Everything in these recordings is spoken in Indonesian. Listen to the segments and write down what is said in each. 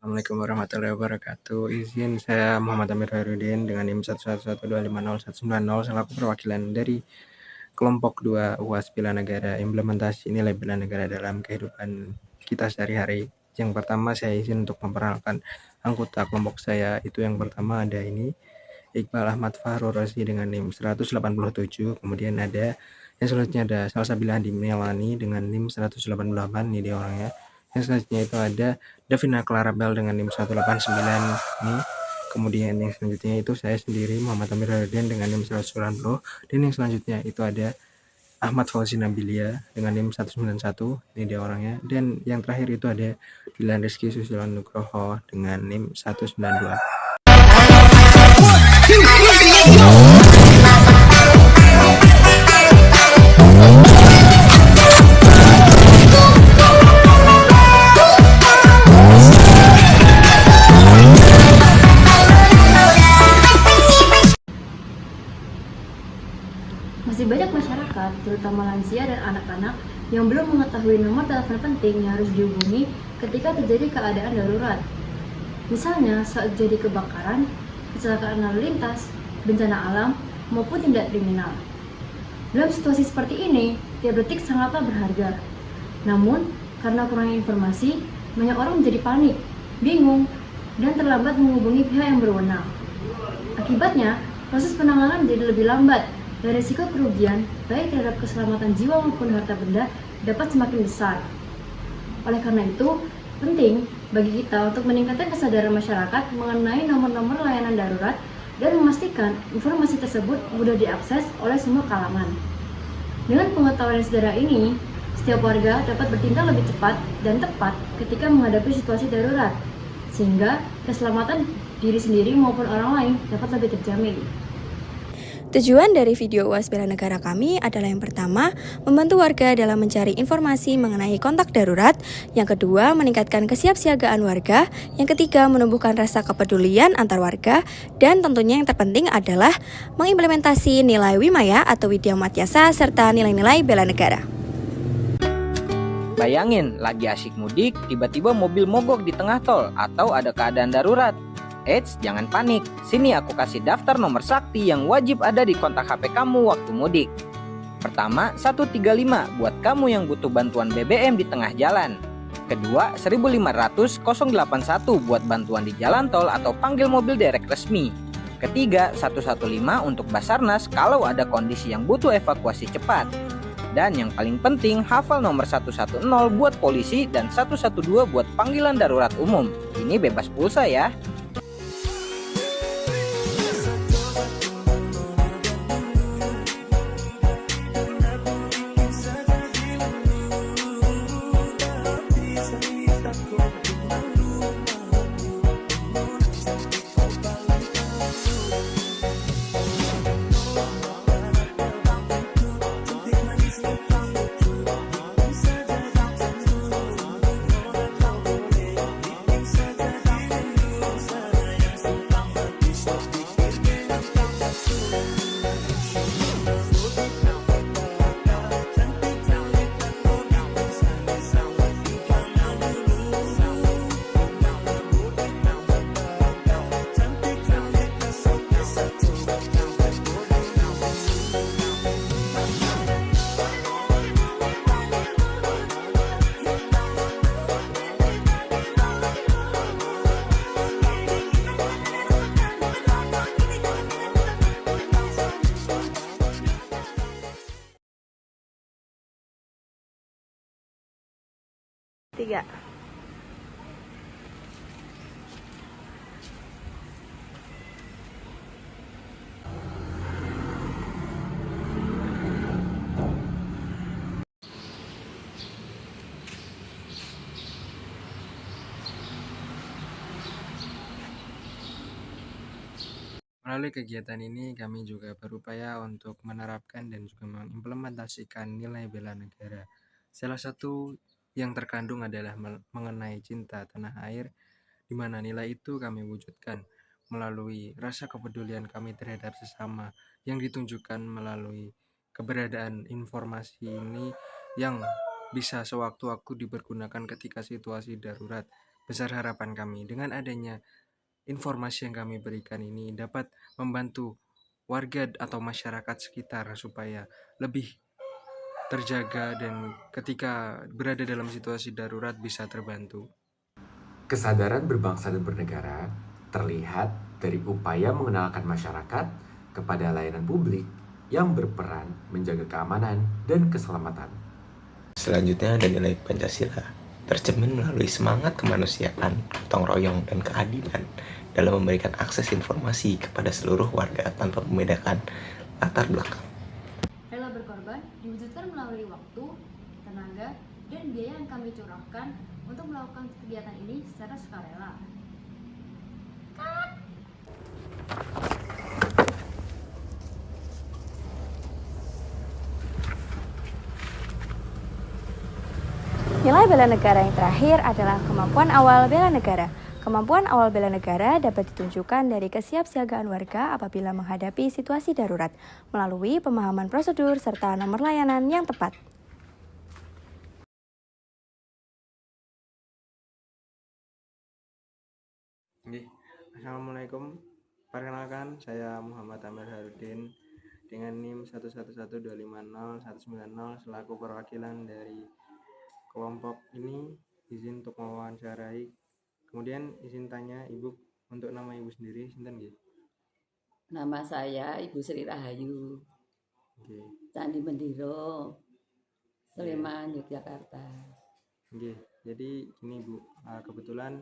Assalamualaikum warahmatullahi wabarakatuh. Izin saya Muhammad Amir Hairudin dengan NIM 111250190 selaku perwakilan dari kelompok 2 UAS Bela Negara implementasi nilai bela negara dalam kehidupan kita sehari-hari. Yang pertama saya izin untuk memperkenalkan anggota kelompok saya. Itu yang pertama ada ini Iqbal Ahmad Fahrul Razi dengan NIM 187. Kemudian ada yang selanjutnya ada Salsabila Hadi Melani dengan NIM 188. Ini dia orangnya. Yang selanjutnya itu ada Davina Clarabel dengan NIM 189 nih. Kemudian yang selanjutnya itu saya sendiri Muhammad Amir Hairudin dengan NIM 190. Dan yang selanjutnya itu ada Ahmad Fauzi Nabilia dengan NIM 191. Ini dia orangnya. Dan yang terakhir itu ada Dilan Rizky Susilo Nugroho dengan NIM 192. Masih banyak masyarakat, terutama lansia dan anak-anak, yang belum mengetahui nomor telepon penting yang harus dihubungi ketika terjadi keadaan darurat. Misalnya saat terjadi kebakaran, kecelakaan lalu lintas, bencana alam, maupun tindak kriminal. Dalam situasi seperti ini, tiap detik sangatlah berharga. Namun, karena kurangnya informasi, banyak orang menjadi panik, bingung, dan terlambat menghubungi pihak yang berwenang. Akibatnya, proses penanganan menjadi lebih lambat dan risiko kerugian baik terhadap keselamatan jiwa maupun harta benda dapat semakin besar. Oleh karena itu, penting bagi kita untuk meningkatkan kesadaran masyarakat mengenai nomor-nomor layanan darurat dan memastikan informasi tersebut mudah diakses oleh semua kalangan. Dengan pengetahuan yang sederhana ini, setiap warga dapat bertindak lebih cepat dan tepat ketika menghadapi situasi darurat, sehingga keselamatan diri sendiri maupun orang lain dapat lebih terjamin. Tujuan dari video UAS Bela Negara kami adalah yang pertama, membantu warga dalam mencari informasi mengenai kontak darurat, yang kedua, meningkatkan kesiapsiagaan warga, yang ketiga, menumbuhkan rasa kepedulian antar warga, dan tentunya yang terpenting adalah mengimplementasi nilai Wimaya atau Widya Matyasa serta nilai-nilai bela negara. Bayangin, lagi asyik mudik, tiba-tiba mobil mogok di tengah tol atau ada keadaan darurat. Eits, jangan panik. Sini aku kasih daftar nomor sakti yang wajib ada di kontak HP kamu waktu mudik. Pertama, 135 buat kamu yang butuh bantuan BBM di tengah jalan. Kedua, 1500 081 buat bantuan di jalan tol atau panggil mobil derek resmi. Ketiga, 115 untuk Basarnas kalau ada kondisi yang butuh evakuasi cepat. Dan yang paling penting, hafal nomor 110 buat polisi dan 112 buat panggilan darurat umum. Ini bebas pulsa ya. Tiga. Melalui kegiatan ini, kami juga berupaya untuk menerapkan dan juga mengimplementasikan nilai bela negara. Salah satu yang terkandung adalah mengenai cinta tanah air, di mana nilai itu kami wujudkan melalui rasa kepedulian kami terhadap sesama yang ditunjukkan melalui keberadaan informasi ini yang bisa sewaktu-waktu dipergunakan ketika situasi darurat. besar harapan kami dengan adanya informasi yang kami berikan ini dapat membantu warga atau masyarakat sekitar supaya lebih terjaga dan ketika berada dalam situasi darurat bisa terbantu. Kesadaran berbangsa dan bernegara terlihat dari upaya mengenalkan masyarakat kepada layanan publik yang berperan menjaga keamanan dan keselamatan. Selanjutnya ada nilai Pancasila, tercermin melalui semangat kemanusiaan, gotong royong, dan keadilan dalam memberikan akses informasi kepada seluruh warga tanpa membedakan latar belakang. Rela berkorban diwujudkan melalui waktu, tenaga, dan biaya yang kami curahkan untuk melakukan kegiatan ini secara sukarela. Nilai bela negara yang terakhir adalah kemampuan awal bela negara. Kemampuan awal bela negara dapat ditunjukkan dari kesiapsiagaan warga apabila menghadapi situasi darurat, melalui pemahaman prosedur serta nomor layanan yang tepat. Assalamualaikum. Perkenalkan, saya Muhammad Amir Harudin dengan NIM 111250190 selaku perwakilan dari kelompok ini. Izin untuk mewawancarai. Kemudian izin tanya Ibu untuk nama Ibu sendiri, sinten nggih? Nama saya Ibu Sri Rahayu, Nggih. Candi Mendiro, Sleman, Yogyakarta. Nggih. Jadi gini Bu, kebetulan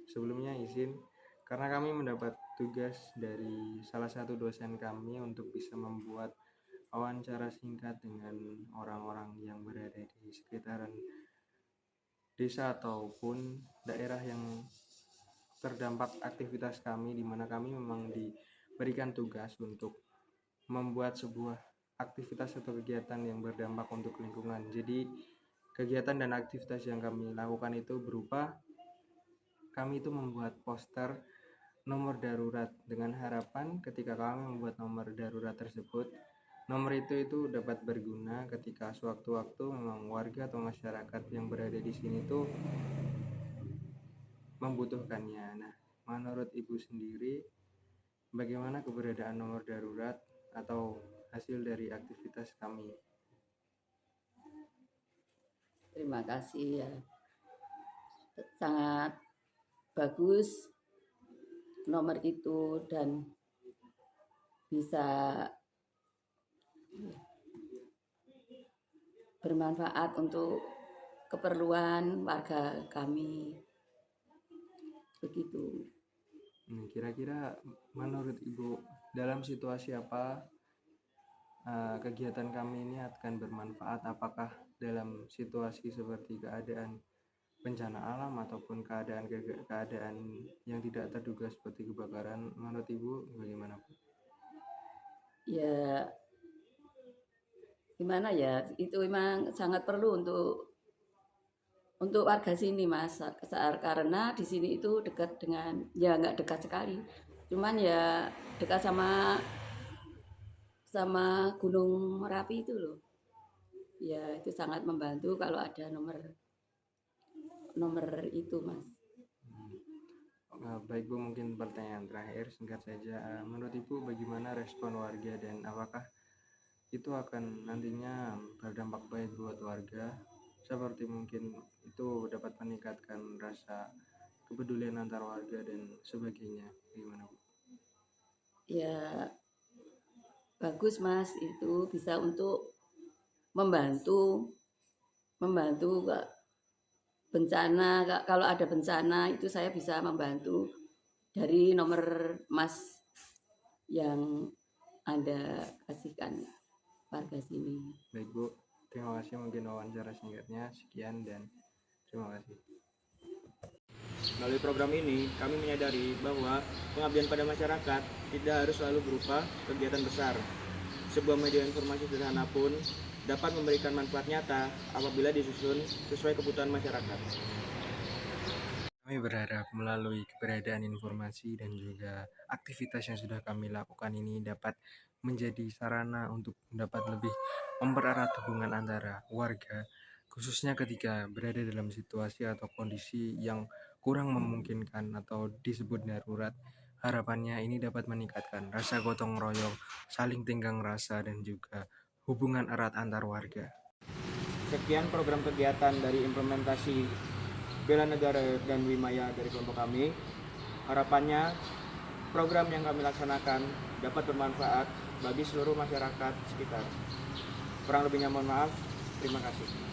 sebelumnya izin karena kami mendapat tugas dari salah satu dosen kami untuk bisa membuat wawancara singkat dengan orang-orang yang berada di sekitaran desa ataupun daerah yang terdampak aktivitas kami, di mana kami memang diberikan tugas untuk membuat sebuah aktivitas atau kegiatan yang berdampak untuk lingkungan. Jadi kegiatan dan aktivitas yang kami lakukan itu berupa kami itu membuat poster nomor darurat dengan harapan ketika kami membuat nomor darurat tersebut, nomor itu dapat berguna ketika sewaktu-waktu memang warga atau masyarakat yang berada di sini tuh membutuhkannya. Nah, menurut Ibu sendiri, bagaimana keberadaan nomor darurat atau hasil dari aktivitas kami? Terima kasih ya. Sangat bagus nomor itu dan bisa bermanfaat untuk keperluan warga kami. Begitu. Kira-kira menurut Ibu dalam situasi apa kegiatan kami ini akan bermanfaat? Apakah dalam situasi seperti keadaan bencana alam ataupun keadaan yang tidak terduga seperti kebakaran, menurut Ibu bagaimana Bu? Ya, gimana ya? Itu memang sangat perlu untuk warga sini, Mas. Karena di sini itu dekat dengan, ya nggak dekat sekali, cuman ya dekat sama Gunung Merapi itu loh. Ya itu sangat membantu kalau ada nomor itu, Mas. Baik Bu, mungkin pertanyaan terakhir singkat saja. Menurut Ibu bagaimana respon warga dan apakah itu akan nantinya berdampak baik buat warga, seperti mungkin itu dapat meningkatkan rasa kepedulian antar warga dan sebagainya, gimana Bu? Ya bagus, Mas, itu bisa untuk membantu bencana. Kalau ada bencana itu saya bisa membantu dari nomor Mas yang Anda kasihkan warga sini. Baik Bu, terima kasih, mungkin wawancara singkatnya sekian dan terima kasih. Melalui program ini, kami menyadari bahwa pengabdian pada masyarakat tidak harus selalu berupa kegiatan besar. Sebuah media informasi sederhana pun dapat memberikan manfaat nyata apabila disusun sesuai kebutuhan masyarakat. Kami berharap melalui keberadaan informasi dan juga aktivitas yang sudah kami lakukan ini dapat menjadi sarana untuk dapat lebih mempererat hubungan antara warga, khususnya ketika berada dalam situasi atau kondisi yang kurang memungkinkan atau disebut darurat. Harapannya ini dapat meningkatkan rasa gotong royong, saling tenggang rasa, dan juga hubungan erat antar warga. Sekian program kegiatan dari implementasi bela negara dan Wimaya dari kelompok kami. Harapannya program yang kami laksanakan dapat bermanfaat bagi seluruh masyarakat sekitar. Kurang lebihnya mohon maaf. Terima kasih.